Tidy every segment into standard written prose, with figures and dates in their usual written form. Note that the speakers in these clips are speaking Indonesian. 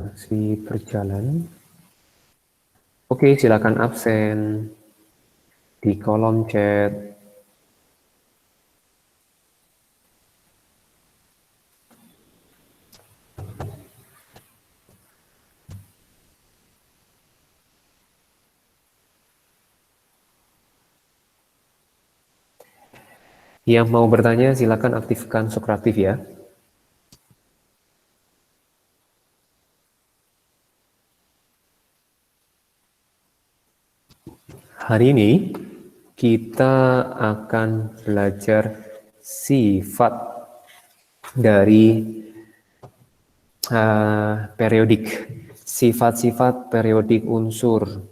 Masih berjalan. Oke, silakan absen di kolom chat. Yang mau bertanya silakan aktifkan Sokratif ya. Hari ini kita akan belajar sifat dari periodik, sifat-sifat periodik unsur.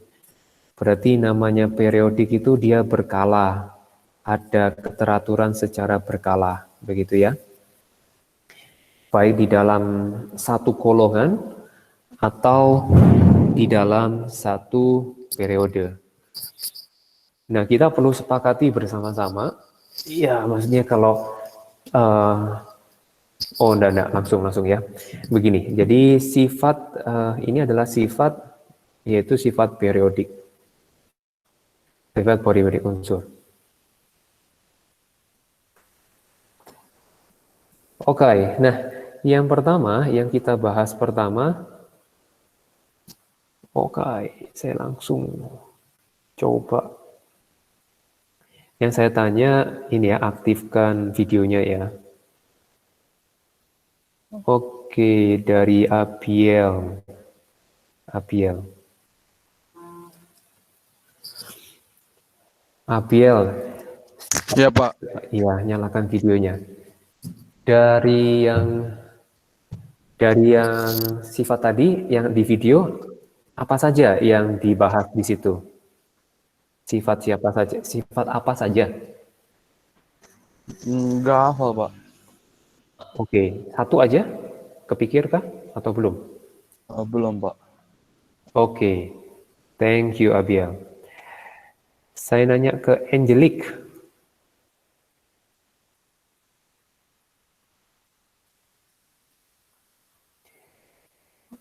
Berarti namanya periodik itu dia berkala, ada keteraturan secara berkala, begitu ya. Baik di dalam satu golongan atau di dalam satu periode. Nah, kita perlu sepakati bersama-sama. Iya, maksudnya kalau oh, enggak, langsung ya. Begini, jadi sifat ini adalah sifat, yaitu sifat periodik. Sifat periodik unsur. Oke, nah yang pertama, yang kita bahas pertama, saya langsung coba. Yang saya tanya, ini ya, aktifkan videonya ya. Oke, dari Abiel. Abiel, Ya, Pak. iya, nyalakan videonya. Dari yang sifat tadi, yang di video, apa saja yang dibahas di situ? Sifat siapa saja? Sifat apa saja? Enggak hafal, Pak. Oke, satu aja? Kepikirkah atau belum? Belum, Pak. Oke, thank you Abiel. Saya nanya ke Angelic.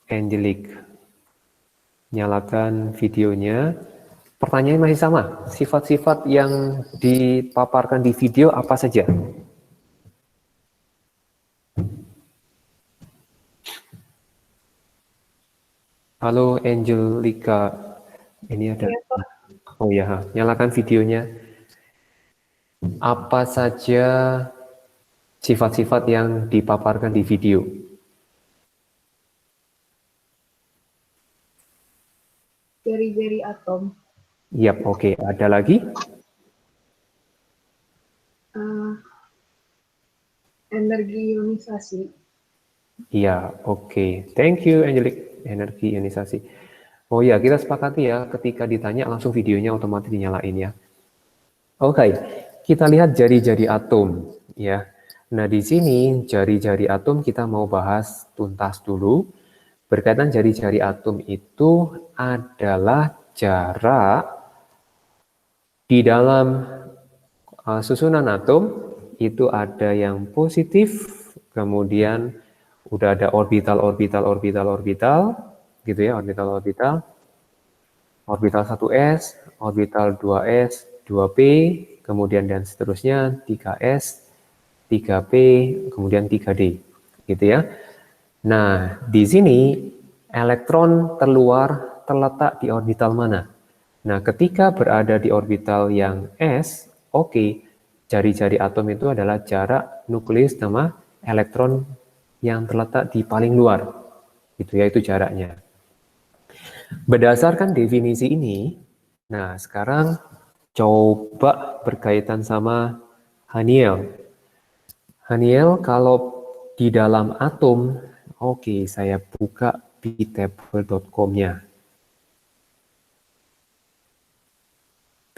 Angelic, nyalakan videonya. Pertanyaannya masih sama. Sifat-sifat yang dipaparkan di video apa saja? Halo Angelica. Ini ada. Oh ya, nyalakan videonya. Apa saja sifat-sifat yang dipaparkan di video? Jari-jari atom. Yap, oke. Ada lagi? Energi ionisasi. Iya, oke. Thank you, Angelic. Energi ionisasi. Oh ya, kita sepakati ya, ketika ditanya langsung videonya otomatis dinyalain ya. Oke, kita lihat jari-jari atom ya. Nah, di sini jari-jari atom kita mau bahas tuntas dulu. Berkaitan jari-jari atom itu adalah jarak di dalam susunan atom itu ada yang positif, kemudian udah ada orbital, gitu ya, orbital 1s, orbital 2s, 2p, kemudian dan seterusnya 3s, 3p, kemudian 3d, gitu ya. Nah, di sini elektron terletak di orbital mana? Nah, ketika berada di orbital yang s, oke, jari-jari atom itu adalah jarak nukleus sama elektron yang terletak di paling luar. Itu ya, itu jaraknya. Berdasarkan definisi ini, nah sekarang coba berkaitan sama Haniel. Haniel, kalau di dalam atom, oke, saya buka ptable.com-nya.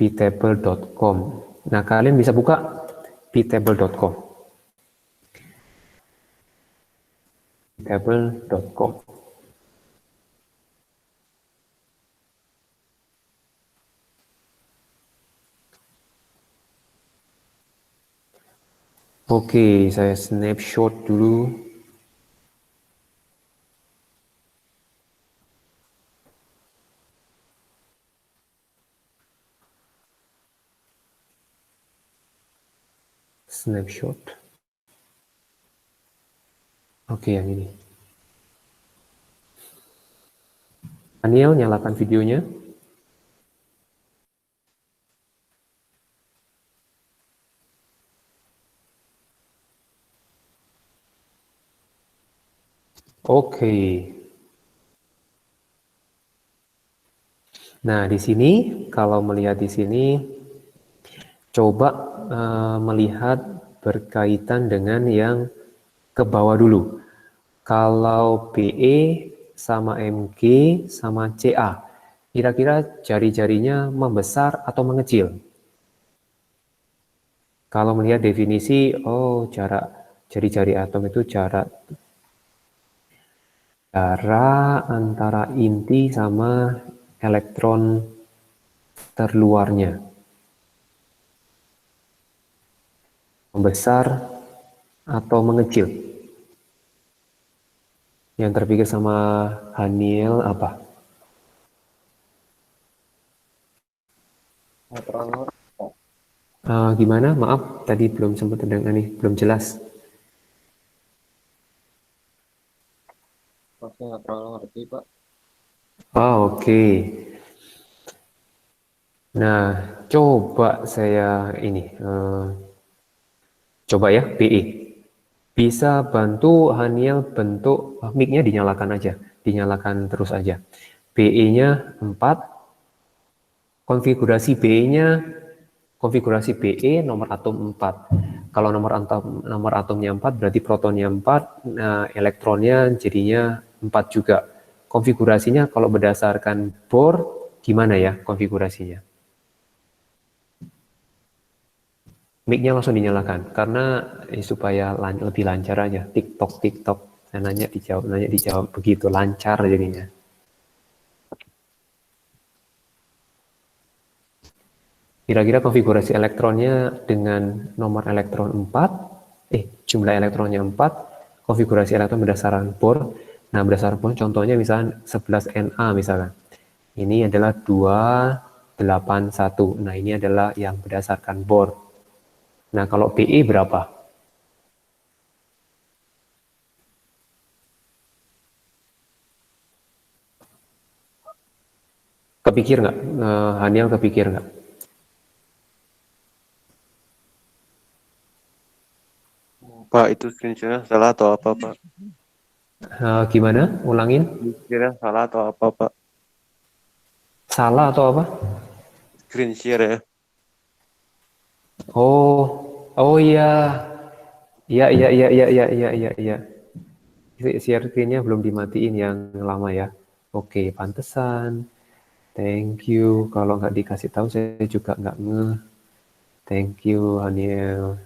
ptable.com. Nah, kalian bisa buka ptable.com. ptable.com. Oke, saya snapshot dulu. snapshot. Oke, yang ini. Daniel, nyalakan videonya. Oke. Nah, di sini kalau melihat di sini coba melihat berkaitan dengan yang ke bawah dulu. Kalau BE sama MG sama CA, kira-kira jari-jarinya membesar atau mengecil? Kalau melihat definisi, oh jarak jari-jari atom itu jarak antara inti sama elektron terluarnya. Membesar atau mengecil? Yang terpikir sama Haniel apa? Gimana? Maaf, tadi belum sempat terdengar nih, belum jelas. Masih nggak terlalu ngerti, Pak. Oke. Nah, coba saya ini, coba ya, BE. Bisa bantu Haniel bentuk, mic-nya dinyalakan aja, dinyalakan terus aja. BE-nya 4, konfigurasi BE-nya, konfigurasi BE nomor atom 4. Kalau nomor atomnya 4 berarti protonnya 4, nah elektronnya jadinya 4 juga. Konfigurasinya kalau berdasarkan Bohr gimana ya konfigurasinya? Mic-nya langsung dinyalakan karena supaya lebih lancar aja. TikTok saya nanya dijawab begitu lancar jadinya. Kira-kira konfigurasi elektronnya dengan nomor elektron 4, jumlah elektronnya 4, konfigurasi elektron berdasarkan Bohr. Nah, berdasarkan Bohr contohnya misalnya 11Na misalkan. Ini adalah 281. Nah, ini adalah yang berdasarkan Bohr. Nah, kalau BE berapa? Kepikir nggak? Haniel kepikir nggak? Pak, itu screenshotnya salah atau apa, Pak? Gimana? Ulangin? Screenshotnya salah atau apa, Pak? Salah atau apa? Screen share ya. Oh iya. Iya. Share screen-nya belum dimatiin yang lama ya. Oke, pantesan. Thank you. Kalau nggak dikasih tahu saya juga nggak ngeh. Thank you, Haniel.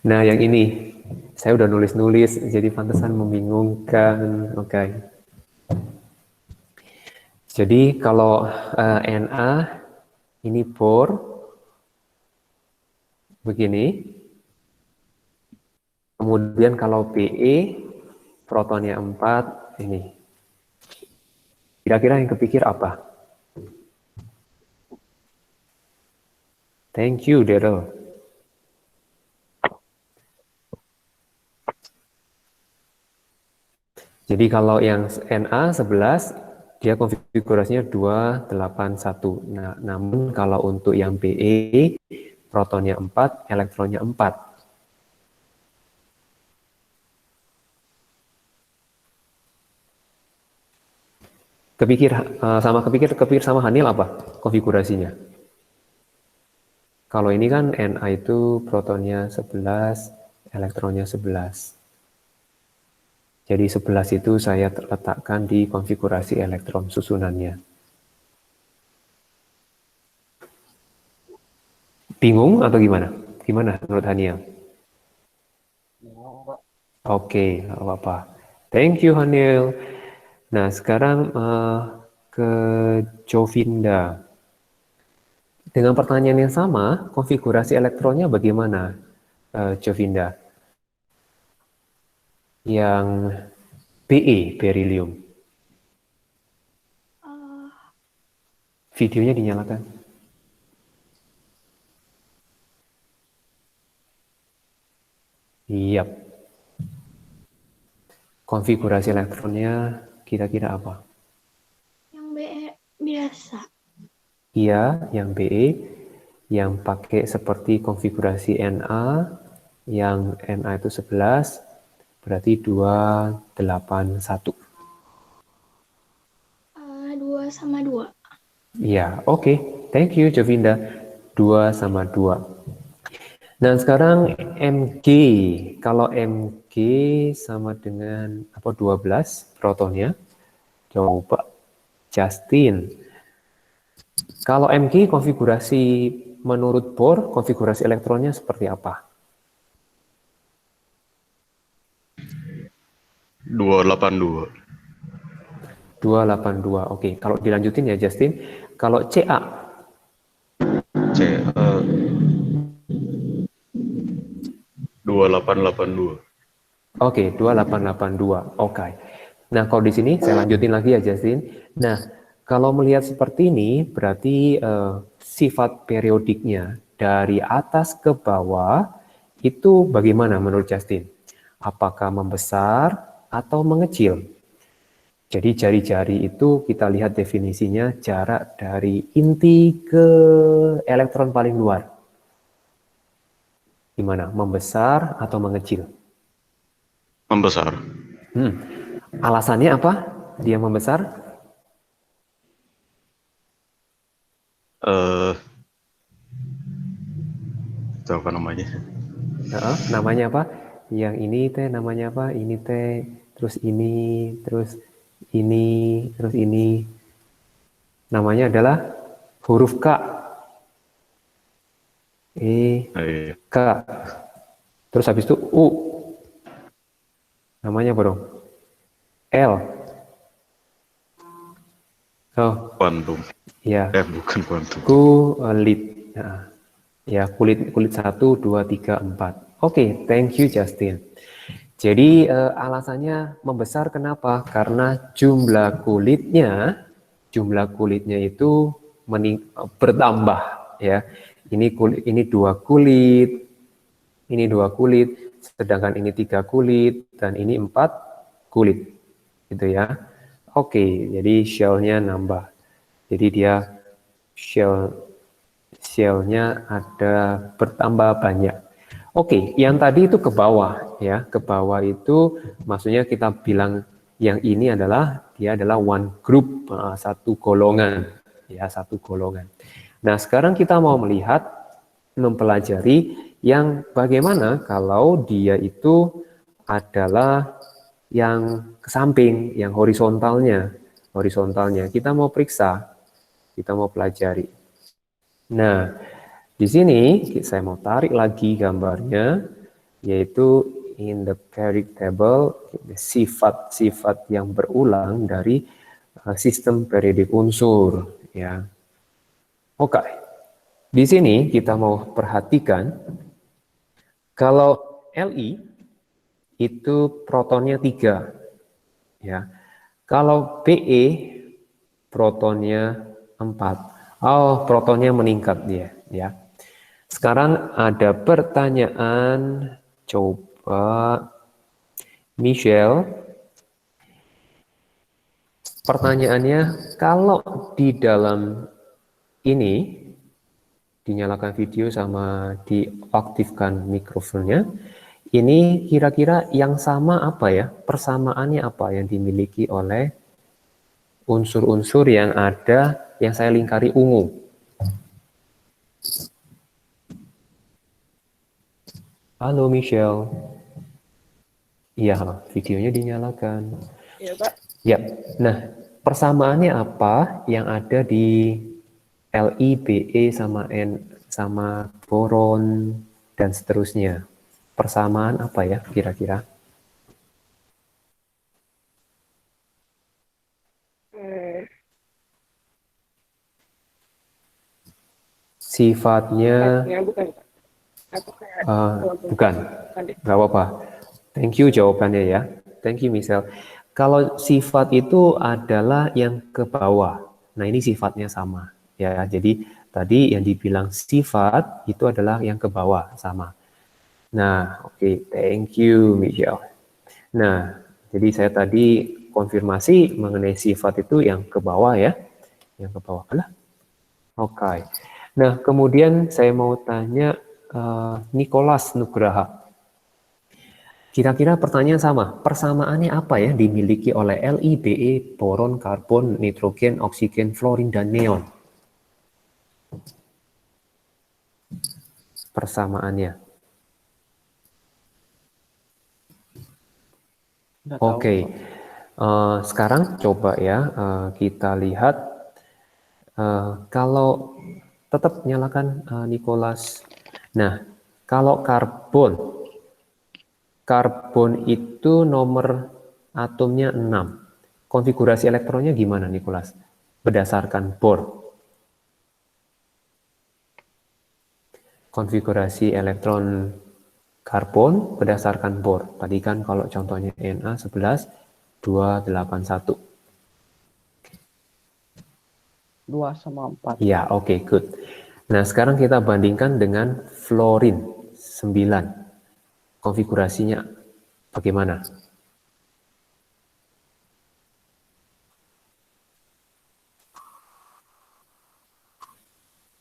Nah, yang ini saya udah nulis-nulis, jadi pantesan membingungkan. Oke. Jadi kalau Na ini Bohr begini. Kemudian kalau Be protonnya 4 ini. Kira-kira yang kepikir apa? Thank you, Daryl. Jadi kalau yang Na 11, dia konfigurasinya 281. Nah, namun kalau untuk yang Be, protonnya 4, elektronnya 4. Kepikir sama Hanil apa konfigurasinya? Kalau ini kan Na itu protonnya 11, elektronnya 11. Jadi 11 itu saya letakkan di konfigurasi elektron susunannya. Bingung atau gimana? Gimana menurut Haniel? Oke, nggak apa-apa. Thank you, Haniel. Nah, sekarang ke Jovinda. Dengan pertanyaan yang sama, konfigurasi elektronnya bagaimana, Jovinda? Yang Be, beryllium. Videonya dinyalakan. Yap. Konfigurasi elektronnya kira-kira apa? Yang BE biasa. Iya, yang Be, yang pakai seperti konfigurasi Na, yang Na itu 11, berarti 281. 2 sama 2. Iya, oke. Thank you, Jovinda. 2 sama 2. Nah, sekarang Mg. Kalau Mg sama dengan apa 12 protonnya? Coba Justin. Kalau Mg konfigurasi menurut Bohr, konfigurasi elektronnya seperti apa? 282. 282. Oke, kalau dilanjutin ya Justin. Kalau Ca, C 2882. oke, 2882. Oke. Nah, kalau di sini saya lanjutin lagi ya Justin. Nah, kalau melihat seperti ini, berarti sifat periodiknya dari atas ke bawah itu bagaimana menurut Justin? Apakah membesar atau mengecil? Jadi jari-jari itu kita lihat definisinya jarak dari inti ke elektron paling luar. Gimana? Membesar atau mengecil? Membesar. Alasannya apa? Dia membesar? Itu apa namanya? Namanya apa? Yang ini teh namanya apa? Ini teh, terus ini, terus ini, terus ini. Namanya adalah huruf K. Iya. K. Terus habis itu U. Namanya apa dong? L. Oh, Kuantum. ya. Bukan kuantum. Kulit. Nah, ya, kulit 1, 2, 3, 4. Oke, thank you Justin. Jadi alasannya membesar kenapa? Karena jumlah kulitnya itu bertambah ya. Ini 2 kulit, sedangkan ini 3 kulit dan ini 4 kulit. Gitu ya. Oke, jadi shell-nya nambah. Jadi dia shell-nya ada bertambah banyak. Oke, yang tadi itu ke bawah ya. Ke bawah itu maksudnya kita bilang yang ini adalah dia adalah one group, satu golongan ya, satu golongan. Nah, sekarang kita mau mempelajari yang bagaimana kalau dia itu adalah yang ke samping, yang horizontalnya. Kita mau periksa, kita mau pelajari. Nah, di sini saya mau tarik lagi gambarnya, yaitu in the periodic table, sifat-sifat yang berulang dari sistem periodik unsur. Ya, oke. Di sini kita mau perhatikan kalau Li itu protonnya 3, ya. Kalau Be protonnya 4. Oh, protonnya meningkat dia, ya. Sekarang ada pertanyaan, coba Michelle. Pertanyaannya, kalau di dalam ini dinyalakan video sama diaktifkan mikrofonnya, ini kira-kira yang sama apa ya? Persamaannya apa yang dimiliki oleh unsur-unsur yang ada yang saya lingkari ungu? Halo Michelle. Iya, videonya dinyalakan. Iya, Pak. Ya, nah persamaannya apa yang ada di Li, Be sama N sama boron dan seterusnya? Persamaan apa ya kira-kira? Sifatnya Bukan, Pak. Atau kayak bukan, nggak apa-apa. Thank you jawabannya ya. Thank you Michelle. Kalau sifat itu adalah yang ke bawah. Nah, ini sifatnya sama ya. Jadi tadi yang dibilang sifat itu adalah yang ke bawah sama. Nah, oke, thank you Michelle. Nah, jadi saya tadi konfirmasi mengenai sifat itu yang ke bawah ya. Yang ke bawah lah. Oke. Nah, kemudian saya mau tanya Nicholas Nugraha. Kira-kira pertanyaan sama, persamaannya apa ya dimiliki oleh Li, Be, boron, karbon, nitrogen, oksigen, fluorin, dan neon? Persamaannya. Nggak tahu, Oke, sekarang coba ya kita lihat kalau tetap nyalakan Nicholas. Nah, kalau karbon itu nomor atomnya 6. Konfigurasi elektronnya gimana, Nicholas? Berdasarkan Bohr. Konfigurasi elektron karbon berdasarkan Bohr. Tadi kan kalau contohnya Na11 281. 2 sama 4. Ya, oke, good. Nah, sekarang kita bandingkan dengan fluorin 9. Konfigurasinya bagaimana?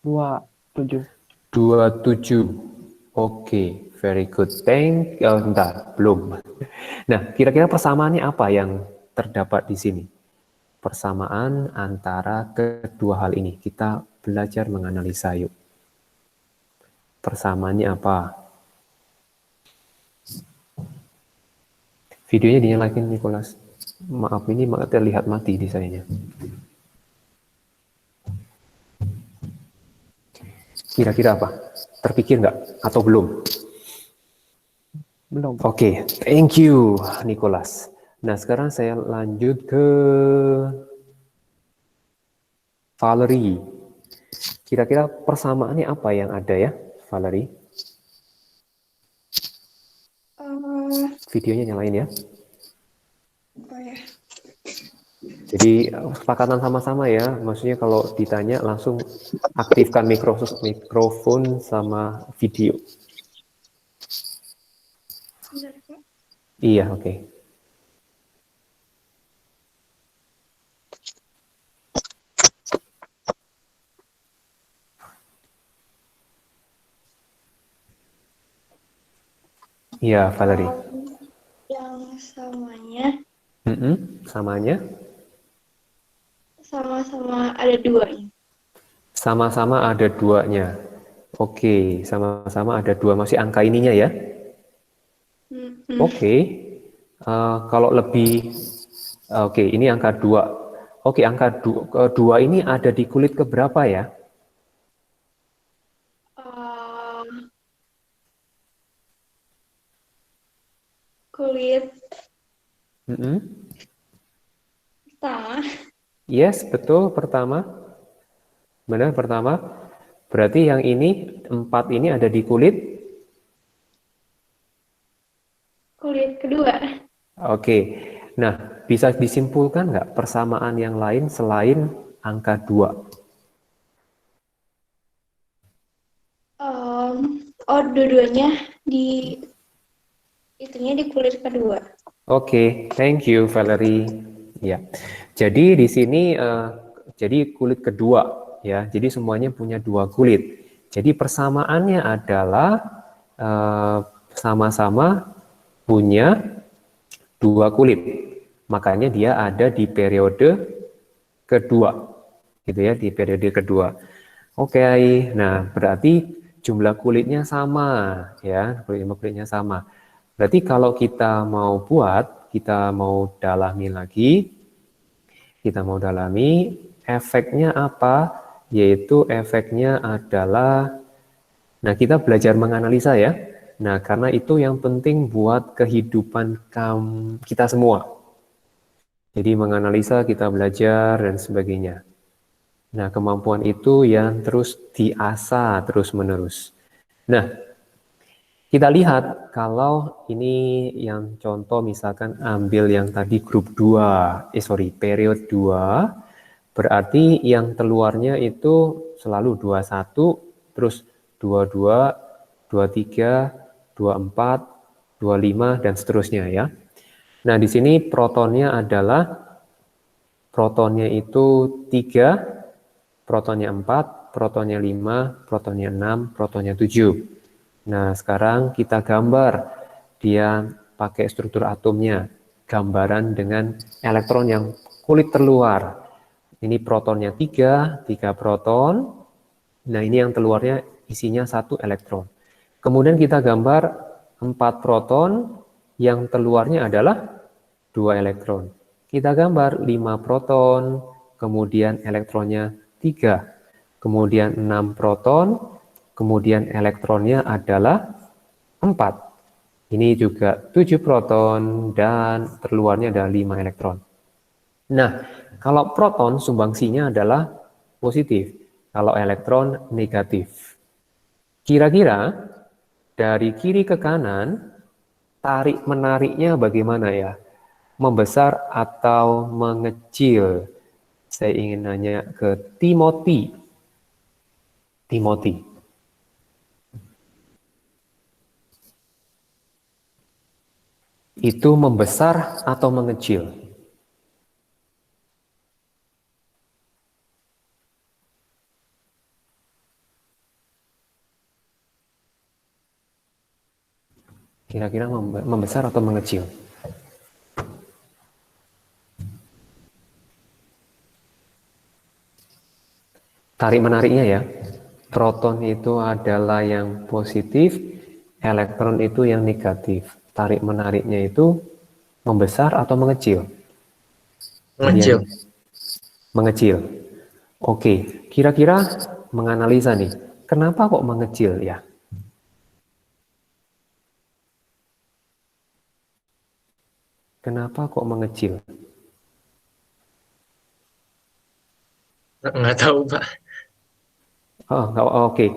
27. 27. Oke, very good. Bentar, belum. Nah, kira-kira persamaannya apa yang terdapat di sini? Persamaan antara kedua hal ini. Kita belajar menganalisa yuk. Persamaannya apa? Videonya dinyalakan, Nicholas. Maaf, ini terlihat mati di sayanya. Kira-kira apa? Terpikir nggak? Atau belum? Belum. Oke, thank you, Nicholas. Nah, sekarang saya lanjut ke Valerie. Kira-kira persamaannya apa yang ada ya, Valerie? Videonya nyalain ya. Apa ya? Jadi kesepakatan sama-sama ya. Maksudnya kalau ditanya langsung aktifkan mikrofon sama video. Bentar, Kak. Iya, oke. Iya, Valerie. Yang samanya Samanya? sama-sama ada duanya. Sama-sama ada duanya. Oke, sama-sama ada dua. Masih angka ininya ya? Oke. Kalau lebih, oke, ini angka 2. Oke, angka 2 ini ada di kulit keberapa ya? Kulit Mm-mm. pertama. Yes, betul, pertama. Benar, pertama. Berarti yang ini, 4 ini ada di kulit? Kulit kedua. Oke. Nah, bisa disimpulkan nggak persamaan yang lain selain angka 2? Dua-duanya itunya di kulit kedua. Oke, thank you Valerie. Ya, jadi di sini jadi kulit kedua ya. Jadi semuanya punya 2 kulit. Jadi persamaannya adalah sama-sama punya 2 kulit. Makanya dia ada di periode kedua, gitu ya, di periode kedua. Oke, nah berarti jumlah kulitnya sama ya, kulitnya sama. Berarti kalau kita mau kita mau dalami efeknya apa? Yaitu efeknya adalah, nah kita belajar menganalisa ya. Nah karena itu yang penting buat kehidupan kita semua. Jadi menganalisa, kita belajar dan sebagainya. Nah kemampuan itu yang terus diasah terus-menerus. Nah, Kita lihat kalau ini yang contoh misalkan ambil yang tadi grup 2, periode 2, berarti yang keluarnya itu selalu 21, terus 22, 23, 24, 25 dan seterusnya ya. Nah, di sini protonnya itu 3, protonnya 4, protonnya 5, protonnya 6, protonnya 7. Nah, sekarang kita gambar dia pakai struktur atomnya, gambaran dengan elektron yang kulit terluar. Ini protonnya 3 proton. Nah, ini yang keluarnya isinya 1 elektron. Kemudian kita gambar 4 proton, yang keluarnya adalah 2 elektron. Kita gambar 5 proton, kemudian elektronnya 3. Kemudian 6 proton, kemudian elektronnya adalah 4. Ini juga 7 proton dan terluarnya ada 5 elektron. Nah, kalau proton sumbangsinya adalah positif, kalau elektron negatif. Kira-kira dari kiri ke kanan, tarik-menariknya bagaimana ya? Membesar atau mengecil? Saya ingin nanya ke Timothy. Itu membesar atau mengecil? Kira-kira membesar atau mengecil? Tarik-menariknya ya. Proton itu adalah yang positif, elektron itu yang negatif. Tarik-menariknya itu membesar atau mengecil? Mengecil. Mengecil. Oke, kira-kira menganalisa nih, kenapa kok mengecil ya? Kenapa kok mengecil? Nggak tahu, Pak. Oke.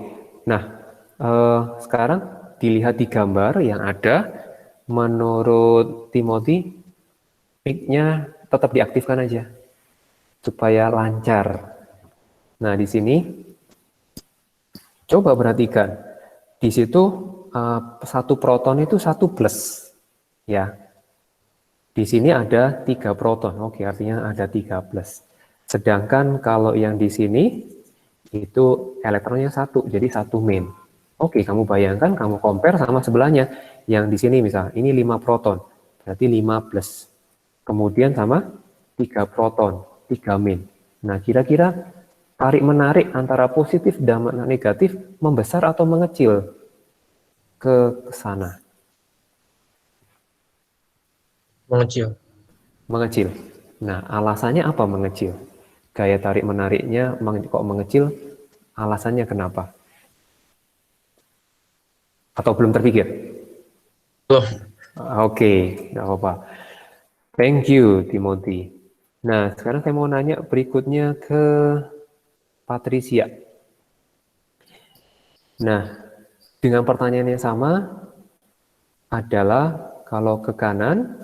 Nah, sekarang dilihat di gambar yang ada, menurut Timothy, mic-nya tetap diaktifkan aja, supaya lancar. Nah, di sini, coba perhatikan, di situ satu proton itu 1 plus, ya. Di sini ada 3 proton, oke, artinya ada 3 plus. Sedangkan kalau yang di sini, itu elektronnya 1, jadi 1 min. Oke, kamu bayangkan, kamu compare sama sebelahnya. Yang di sini misal, ini 5 proton, berarti 5 plus. Kemudian sama 3 proton, 3 min. Nah, kira-kira tarik-menarik antara positif dan negatif membesar atau mengecil ke sana? Mengecil. Mengecil. Nah, alasannya apa mengecil? Gaya tarik-menariknya kok mengecil, alasannya kenapa? Atau belum terpikir? Belum. Oke, nggak apa-apa. Thank you, Timothy. Nah, sekarang saya mau nanya berikutnya ke Patricia. Nah, dengan pertanyaan yang sama adalah kalau ke kanan,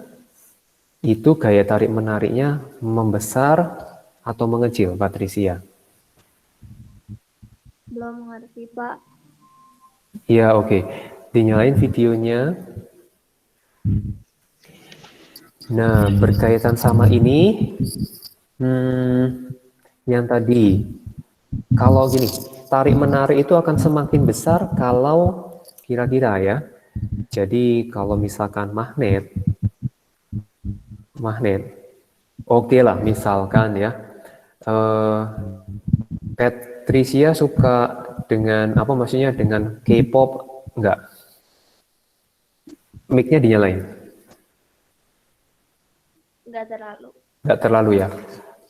itu gaya tarik-menariknya membesar atau mengecil, Patricia? Belum mengerti, Pak. Ya, oke. Dinyalain videonya. Nah, berkaitan sama ini, yang tadi, kalau gini, tarik-menarik itu akan semakin besar kalau kira-kira ya. Jadi kalau misalkan magnet, oke lah, misalkan ya, Patricia suka dengan apa maksudnya dengan K-pop enggak? Mic-nya dinyalain? Nggak terlalu. Enggak terlalu ya.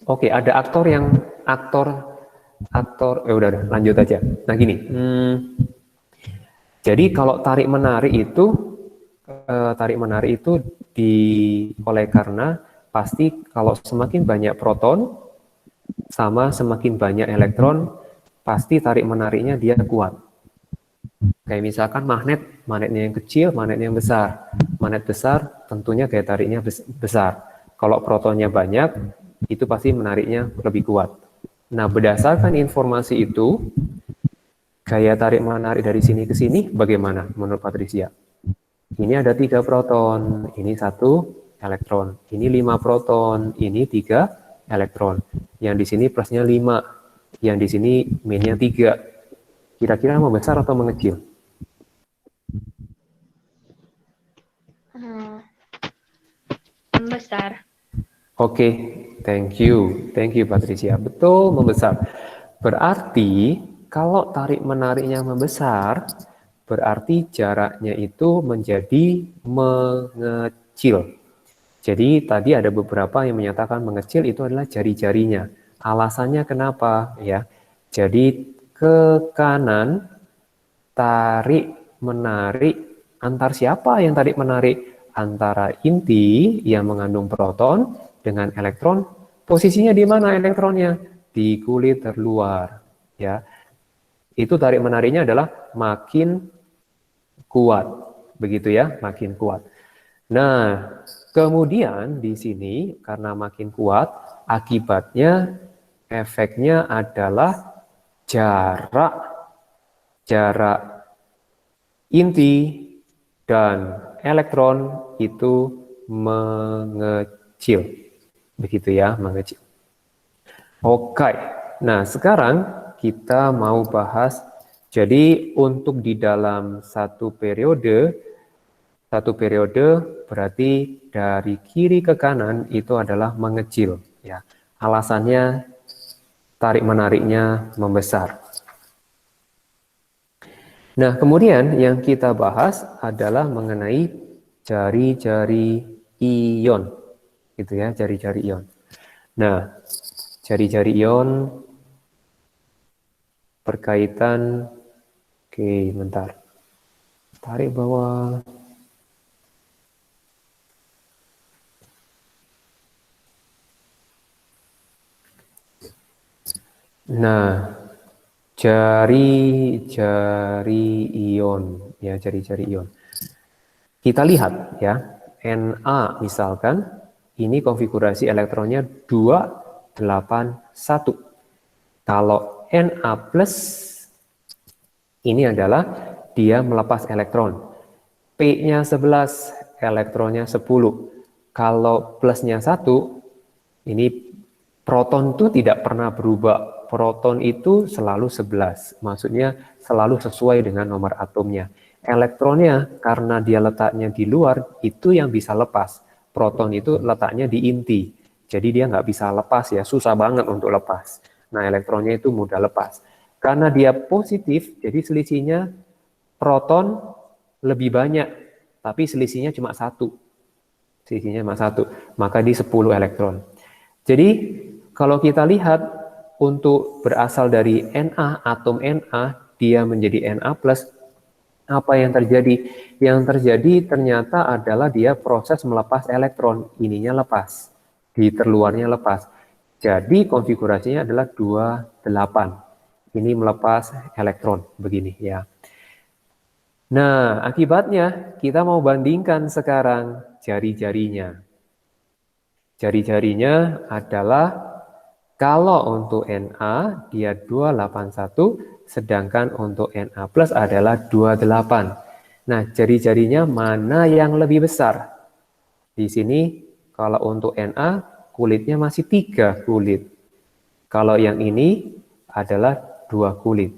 Oke, ada aktor udah lanjut aja. Nah gini, jadi kalau tarik menarik itu oleh karena pasti kalau semakin banyak proton sama semakin banyak elektron, pasti tarik menariknya dia kuat. Kayak misalkan magnet, magnetnya yang kecil, magnetnya yang besar. Magnet besar tentunya gaya tariknya besar. Kalau protonnya banyak, itu pasti menariknya lebih kuat. Nah, berdasarkan informasi itu, gaya tarik menarik dari sini ke sini bagaimana menurut Patricia? Ini ada 3 proton, ini 1 elektron, ini 5 proton, ini 3 elektron. Yang di sini plusnya 5, yang di sini minusnya 3. Kira-kira membesar atau mengecil? Besar. Oke, thank you Patricia. Betul, membesar. Berarti kalau tarik menariknya membesar, berarti jaraknya itu menjadi mengecil. Jadi tadi ada beberapa yang menyatakan mengecil itu adalah jari-jarinya. Alasannya kenapa ya? Jadi ke kanan tarik menarik antar siapa yang tarik menarik? Antara inti yang mengandung proton dengan elektron. Posisinya di mana elektronnya? Di kulit terluar ya. Itu tarik menariknya adalah makin kuat. Begitu ya, makin kuat. Nah, kemudian di sini karena makin kuat, akibatnya efeknya adalah jarak inti dan elektron itu mengecil. Begitu ya, mengecil. Oke. Nah, sekarang kita mau bahas, jadi untuk di dalam satu periode berarti dari kiri ke kanan itu adalah mengecil ya. Alasannya tarik menariknya membesar. Nah, kemudian yang kita bahas adalah mengenai jari-jari ion. Gitu ya, jari-jari ion. Nah, jari-jari ion berkaitan, oke, bentar. Tarik bawah. Nah, jari-jari ion, ya jari-jari ion. Kita lihat ya, Na misalkan, ini konfigurasi elektronnya 281. Kalau Na plus, ini adalah dia melepas elektron. P-nya 11, elektronnya 10. Kalau plusnya 1, ini proton itu tidak pernah berubah. Proton itu selalu 11, maksudnya selalu sesuai dengan nomor atomnya. Elektronnya karena dia letaknya di luar, itu yang bisa lepas. Proton itu letaknya di inti, jadi dia nggak bisa lepas ya, susah banget untuk lepas. Nah, elektronnya itu mudah lepas. Karena dia positif, jadi selisihnya proton lebih banyak, tapi selisihnya cuma 1. Selisihnya cuma 1, maka di 10 elektron. Jadi kalau kita lihat untuk berasal dari Na, atom Na, dia menjadi Na+, apa yang terjadi? Yang terjadi ternyata adalah dia proses melepas elektron, ininya lepas, di terluarnya lepas. Jadi konfigurasinya adalah 28. Ini melepas elektron, begini ya. Nah, akibatnya kita mau bandingkan sekarang jari-jarinya. Jari-jarinya adalah kalau untuk Na dia 281, sedangkan untuk Na plus adalah 28. Nah, jari-jarinya mana yang lebih besar? Di sini kalau untuk Na kulitnya masih 3 kulit. Kalau yang ini adalah 2 kulit.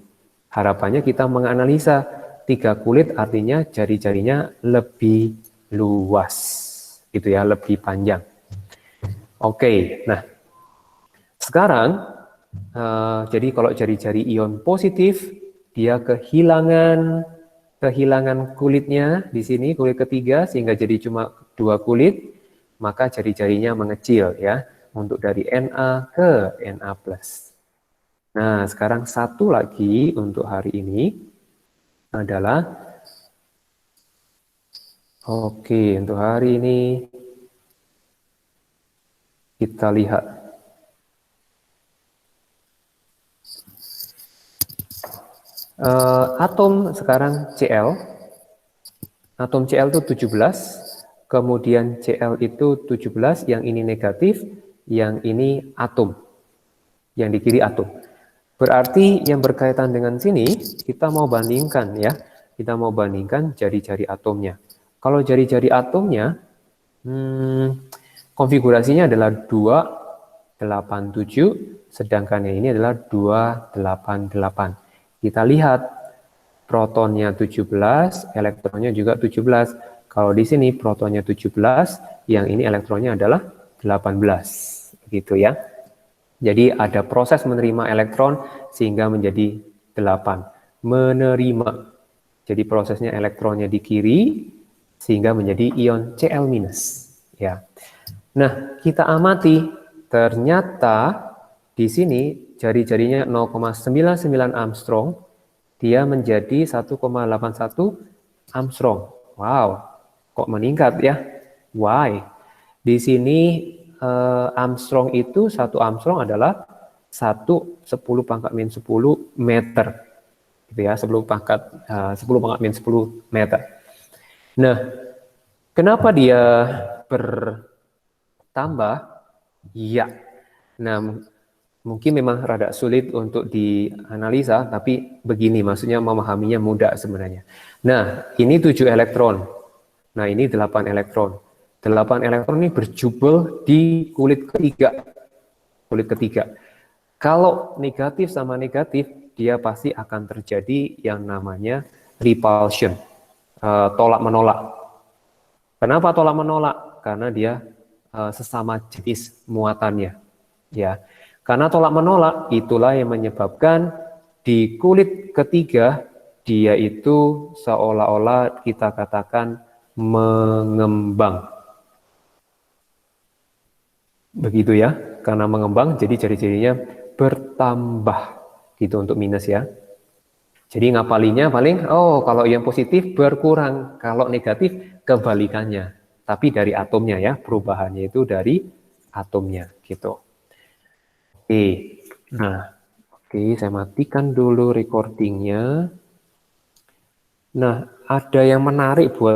Harapannya kita menganalisa 3 kulit artinya jari-jarinya lebih luas. Gitu ya, lebih panjang. Oke, nah sekarang, jadi kalau jari-jari ion positif, dia kehilangan kulitnya di sini, kulit ketiga, sehingga jadi cuma 2 kulit, maka jari-jarinya mengecil ya, untuk dari Na ke Na+. Nah, sekarang satu lagi untuk hari ini adalah, oke, untuk hari ini kita lihat. Atom sekarang Cl. Atom Cl itu 17, kemudian Cl itu 17, yang ini negatif, yang ini atom. Yang di kiri atom. Berarti yang berkaitan dengan sini, kita mau bandingkan ya. Kita mau bandingkan jari-jari atomnya. Kalau jari-jari atomnya, konfigurasinya adalah 287, sedangkan yang ini adalah 288. Kita lihat protonnya 17, elektronnya juga 17. Kalau di sini protonnya 17, yang ini elektronnya adalah 18. Gitu ya. Jadi ada proses menerima elektron sehingga menjadi 8. Menerima. Jadi prosesnya elektronnya di kiri sehingga menjadi ion Cl-. Ya. Nah, kita amati ternyata di sini jari-jarinya 0,99 Armstrong, dia menjadi 1,81 Armstrong. Wow, kok meningkat ya? Why? Di sini Armstrong itu, 1 Armstrong adalah 10⁻10 meter. Gitu ya, 10⁻10 meter. Nah, kenapa dia bertambah? Ya. Nah, mungkin memang rada sulit untuk dianalisa, tapi begini, maksudnya memahaminya mudah sebenarnya. Nah, ini 7 elektron. Nah, ini 8 elektron. 8 elektron ini berjubel di kulit ketiga. Kulit ketiga. Kalau negatif sama negatif, dia pasti akan terjadi yang namanya repulsion. Tolak menolak. Kenapa tolak menolak? Karena dia sesama jenis muatannya. Ya. Karena tolak menolak, itulah yang menyebabkan di kulit ketiga, dia itu seolah-olah kita katakan mengembang. Begitu ya, karena mengembang jadi jari-jarinya bertambah gitu untuk minus ya. Jadi ngapalinya paling, oh kalau yang positif berkurang, kalau negatif kebalikannya. Tapi dari atomnya ya, perubahannya itu dari atomnya gitu. Oke, nah oke, saya matikan dulu recordingnya. Nah, ada yang menarik buat